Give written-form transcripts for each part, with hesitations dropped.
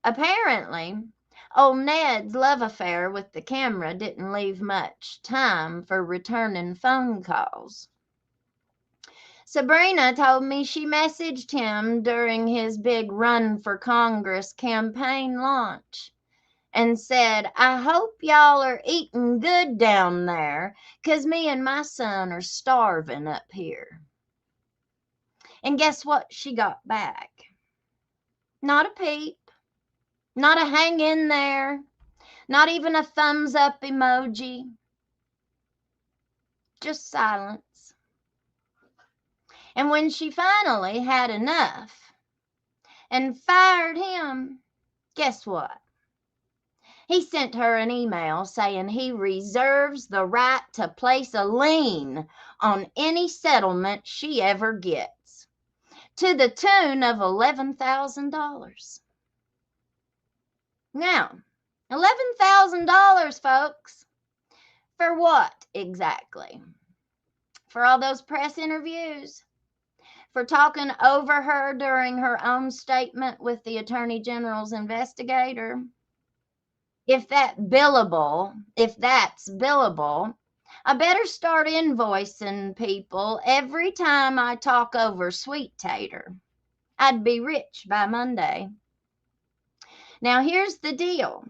Apparently, old Ned's love affair with the camera didn't leave much time for returning phone calls. Sabrina told me she messaged him during his big run for Congress campaign launch and said, "I hope y'all are eating good down there, 'cause me and my son are starving up here." And guess what she got back? Not a peep, not a hang in there, not even a thumbs up emoji, just silence. And when she finally had enough and fired him, guess what? He sent her an email saying he reserves the right to place a lien on any settlement she ever gets, to the tune of $11,000. Now, $11,000, folks. For what exactly? For all those press interviews? For talking over her during her own statement with the Attorney General's investigator? If that's billable, I better start invoicing people every time I talk over Sweet Tater. I'd be rich by Monday. Now, here's the deal.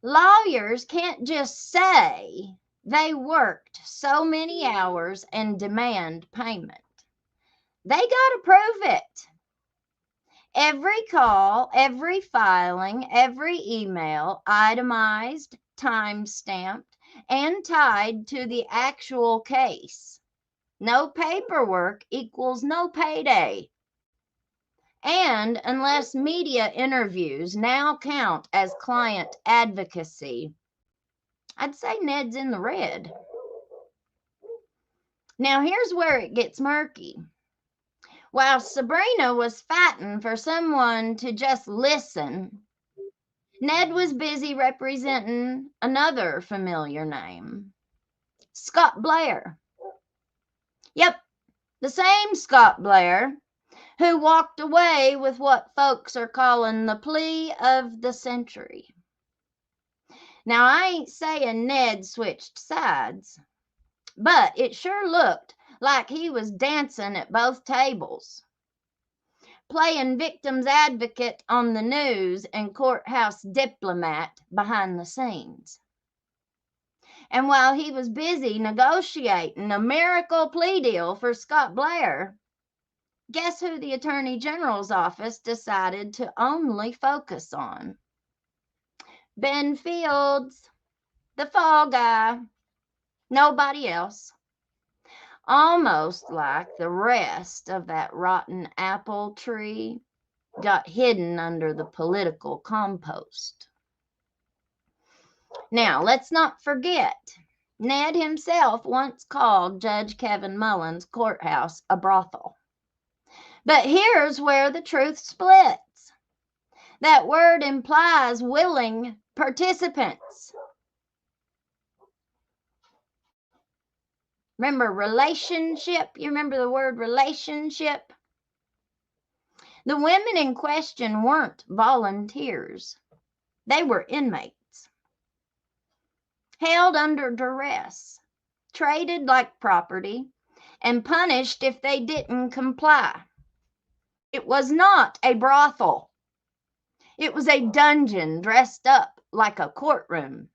Lawyers can't just say they worked so many hours and demand payment. They got to prove it. Every call, every filing, every email, itemized, time-stamped, and tied to the actual case. No paperwork equals no payday. And unless media interviews now count as client advocacy, I'd say Ned's in the red. Now, here's where it gets murky. While Sabrina was fighting for someone to just listen, Ned was busy representing another familiar name, Scott Blair. Yep, the same Scott Blair who walked away with what folks are calling the plea of the century. Now, I ain't saying Ned switched sides, but it sure looked like he was dancing at both tables, playing victim's advocate on the news and courthouse diplomat behind the scenes. And while he was busy negotiating a miracle plea deal for Scott Blair, guess who the Attorney General's office decided to only focus on? Ben Fields, the fall guy, nobody else. Almost like the rest of that rotten apple tree got hidden under the political compost. Now, let's not forget, Ned himself once called Judge Kevin Mullins' courthouse a brothel. But here's where the truth splits. That word implies willing participants. Remember relationship? You remember the word relationship? The women in question weren't volunteers. They were inmates, held under duress, traded like property, and punished if they didn't comply. It was not a brothel. It was a dungeon dressed up like a courtroom.